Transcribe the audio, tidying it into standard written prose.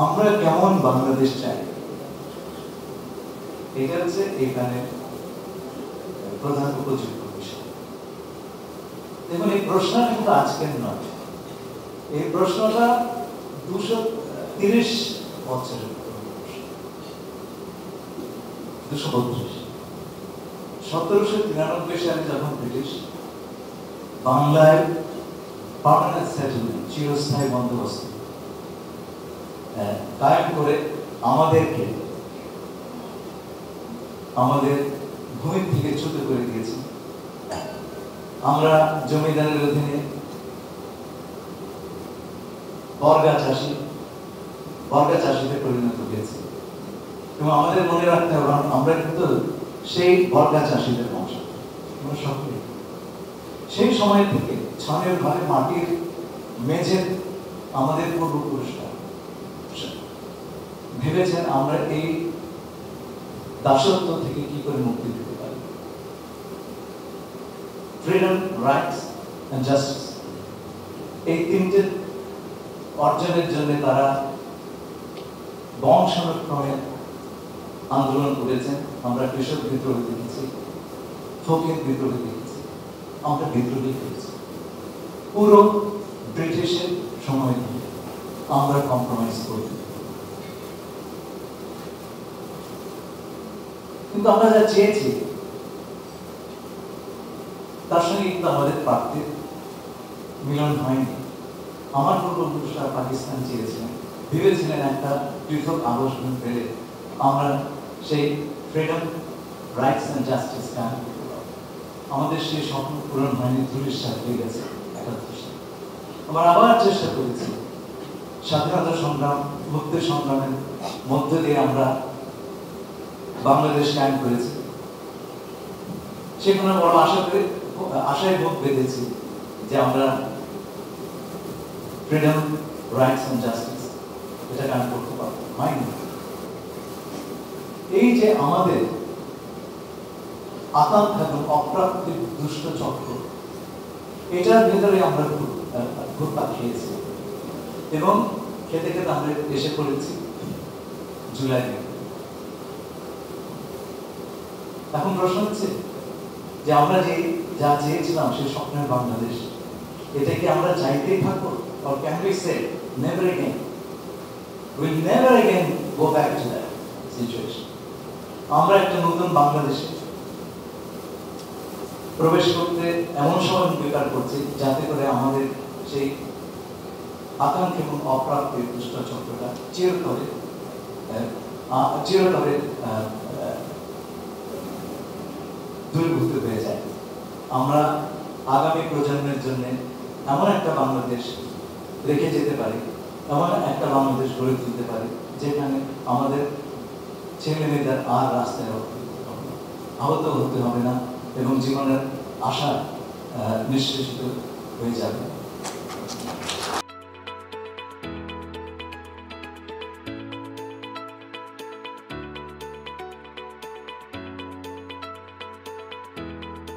আমরা কেমন বাংলাদেশ চাই, এটা হচ্ছে এখানে প্রধান উপযুক্ত বিষয়। দেখুন, এই প্রশ্নটা কিন্তু আজকের নয়, এই প্রশ্নটা 230 বছরের 232। 1793 সালে যখন ব্রিটিশ বাংলায় পার্মানেন্ট সেটেলমেন্ট, চিরস্থায়ী বন্দোবস্ত কায়েম করে আমাদেরকে আমাদের ভূমি থেকে চ্যুত করে দিয়েছে, আমরা জমিদারের অধীনে বর্গা চাষিতে পরিণত হয়েছে। এবং আমাদের মনে রাখতে হবে, আমরা কিন্তু সেই বর্গা চাষিদের বংশ। সেই সময় থেকে ছনের ঘরে মাটির মেঝে আমাদের পূর্বপুরুষরা ভেবেছেন আমরা এই দাসত্ব থেকে কি করে মুক্তি দিতে পারি। ফ্রিডম, রাইটস এন্ড জাস্টিস, এই তিনটে অর্জনের জন্য তারা বংশানুক্রমে আন্দোলন করেছেন। আমরা কৃষক বিদ্রোহ দেখেছি, ফকির বিদ্রোহ দেখেছি, আমরা বিদ্রোহী করেছি। পুরো ব্রিটিশের সময় আমরা কম্প্রোমাইজ করি, কিন্তু আমরা যা চেয়েছি তার সঙ্গে কিন্তু আমাদের প্রাপ্তির মিলন হয়নি। আমার পূর্বপুরুষরা পাকিস্তান চেয়েছিলেন, ভেবেছিলেন একটা পৃথক আবাসভূমি পেলে আমরা সেই ফ্রিডম, রাইটস এন্ড জাস্টিস কায়েম করতে পারব। আমাদের সেই স্বপ্ন পূরণ হয়নি, ধূলিসাৎ হয়ে গেছে 71 সালে। আমরা আবার চেষ্টা করেছি, স্বাধীনতা সংগ্রাম, মুক্তি সংগ্রামের মধ্য দিয়ে আমরা বাংলাদেশ কায়েম করেছি। সেখানে বড় আশায় ভোগ বেঁধেছি যে আমরা ফ্রিডম, রাইটস এন্ড জাস্টিস এটা কায়েম করতে পারবো, হয়নি। এই যে আমাদের আকাঙ্ক্ষা এবং অপ্রাপ্তির দুষ্ট চক্র, এটার ভেতরে আমরা ঘুরপাক খেয়েছি এবং খেতে খেতে আমরা এসে পড়েছি জুলাই। এখন প্রশ্ন হচ্ছে যে আমরা যা চেয়েছিলাম সেই স্বপ্নের বাংলাদেশ, এটা কি আমরা চাইতেই থাকবো? or can we say never again, we'll never again go back to that situation? আমরা একটা নতুন বাংলাদেশে প্রবেশ করতে এমন সময় বেকার করছি যাতে করে আমাদের সেই আকাঙ্ক্ষা এবং অপ্রাপ্তির দুষ্ট চক্রটা চিরতরে দূরীভূত হয়ে যায়। আমরা আগামী প্রজন্মের জন্য এমন একটা বাংলাদেশ রেখে যেতে পারি, এমন একটা বাংলাদেশ গড়ে তুলতে পারি যেখানে আমাদের ছেলে মেয়েদের আর রাস্তায় আহত হতে হবে না এবং জীবনের আশা নিঃশেষিত হয়ে যাবে।